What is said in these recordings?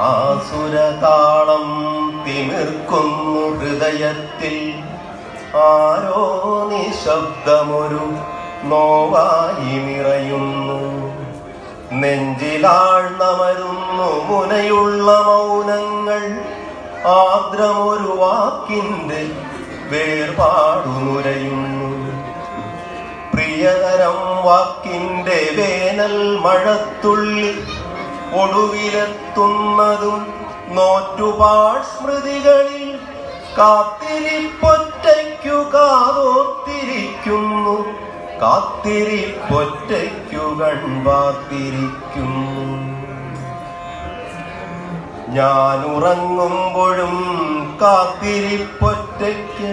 ആസുരതാളം തിമിർക്കുന്നു ഹൃദയത്തിൽ, ആരോ നിശബ്ദമൊരു നോവായി നിറയുന്നു. നെഞ്ചിലാഴ്ന്നമരുന്നു മുനയുള്ള മൗനങ്ങൾ, ആർദ്രമൊരു വാക്കിൻ്റെ വേർപാടുനുരയുന്നു. പ്രിയതരം വാക്കിൻ്റെ വേനൽ മഴത്തുള്ളി, ഒടുവിലെത്തുന്നതും നോറ്റുപാട് സ്മൃതികളിൽ. കാത്തിരിപ്പൊറ്റയ്ക്കു കാതോർത്തിരിക്കുന്നു, കാത്തിരിപ്പൊറ്റയ്ക്കു കൺപാർത്തിരിക്കുന്നു. ഞാനുറങ്ങുമ്പോഴും കാത്തിരിപ്പൊറ്റയ്ക്ക്,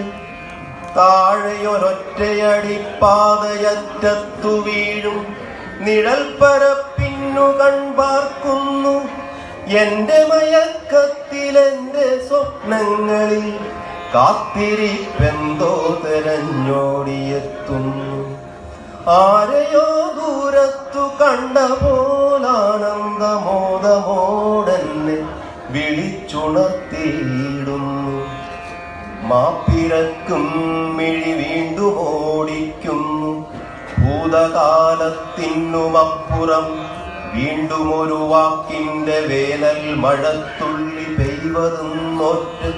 താഴെയൊരൊറ്റയടിപ്പാതയറ്റത്തു വീഴും നിഴൽ പരപ്പിന്നു കൺപാർക്കുന്നു. എന്റെ മയക്കത്തിലെന്റെ സ്വപ്നങ്ങളിൽ കാത്തിരിപ്പെന്തോ തെരഞ്ഞോടിയെത്തുന്നു. ആരെയോ ദൂരത്തു കണ്ട പോലാനന്ദമോദമോടെന്നെ വിളിച്ചുണർത്തിയിടുന്നു. മാപ്പിരക്കും മിഴി വീണ്ടും ഓടിക്കുന്നു. ഭൂതകാലത്തിനുമപ്പുറം വീണ്ടും ഒരു വാക്കിൻ്റെ വേനൽ മഴത്തുള്ളി പെയ്വതും നോറ്റ്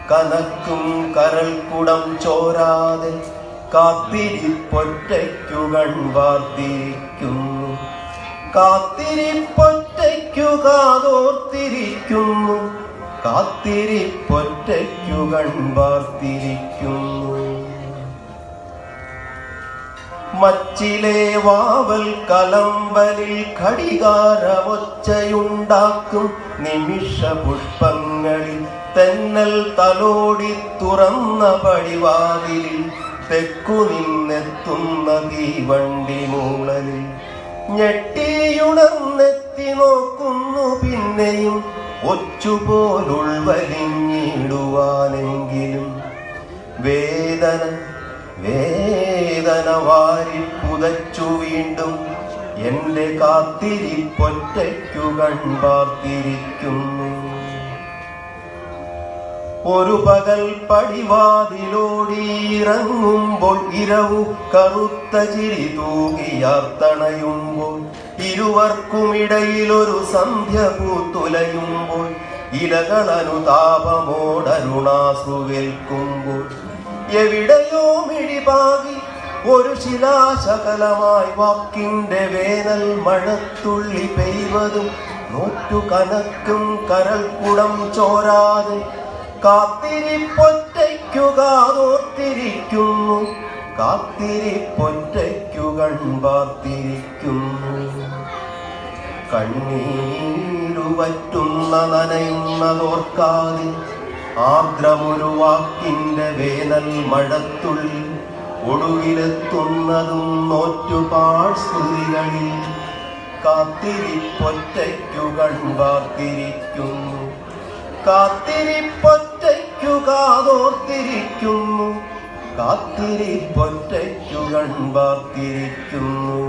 കനക്കും കരൾക്കുടം ചോരാതെ കാത്തിരിപ്പൊറ്റയ്ക്കു കൺപാർത്തിരിക്കുന്നു. കാത്തിരിപ്പൊറ്റയ്ക്കു കാതോർത്തിരിക്കുന്നു, കാത്തിരിപ്പൊറ്റയ്ക്കു കൺപാർത്തിരിക്കുന്നു. മച്ചിലെ വാവൽ കലമ്പലിൽ ഘടികാരമൊച്ചയുണ്ടാക്കും നിമിഷ പുഷ്പങ്ങളിൽ, തെന്നൽ തലോടി തുറന്ന പടിവാതിലിൽ തെക്കു നിന്നെത്തുന്ന തീവണ്ടി മൂളലിൽ ഞെട്ടിയുണർന്നെത്തി നോക്കുന്നു പിന്നെയും ഒച്ചുപോലുൾവലിഞ്ഞിടുവാനെങ്കിലും. വേദന വേദന വാരി പുതച്ചു വീണ്ടും എന്റെ കാത്തിരിപ്പൊറ്റയ്ക്കു കൺപാർത്തിരിക്കുന്നു. ഒരു പകൽ പടിവാതിലോടിയിറങ്ങുമ്പോൾ ഇരവു കറുത്ത ചിരി തൂകിയാർത്തണയുമ്പോൾ, ഇരുവർക്കുമിടയിലൊരു സന്ധ്യ പൂത്തുലയുമ്പോൾ, ഇലകളനുതാപമോടരുണാശ്രുവേൽക്കുമ്പോൾ, എവിടെയോ മിഴിപാകി ഒരു ശിലാശകലമായി വാക്കിൻ്റെ വേനൽ മഴത്തുള്ളി പെയ്വതും നോറ്റു കനക്കും കരൾക്കുടം ചോരാതെ കാത്തിരിപ്പൊറ്റയ്ക്കു കാതോർത്തിരിക്കുന്നു, കാത്തിരിപ്പൊറ്റയ്ക്കു കൺപാർത്തിരിക്കുന്നു. കണ്ണീരുവറ്റുന്ന നനയുന്നതോർക്കാതെ ആർദ്രമൊരു വാക്കിൻ്റെ വേനൽ മഴത്തുള്ളി, ഒടുവിലെത്തുന്നതും നോറ്റുപാട് സ്മൃതികളിൽ. കാത്തിരിപ്പൊറ്റയ്ക്കു കൺപാർത്തിരിക്കുന്നു, കാത്തിരിപ്പൊറ്റയ്ക്കു കാതോർത്തിരിക്കുന്നു, കാത്തിരിപ്പൊറ്റയ്ക്കു കൺപാർത്തിരിക്കുന്നു.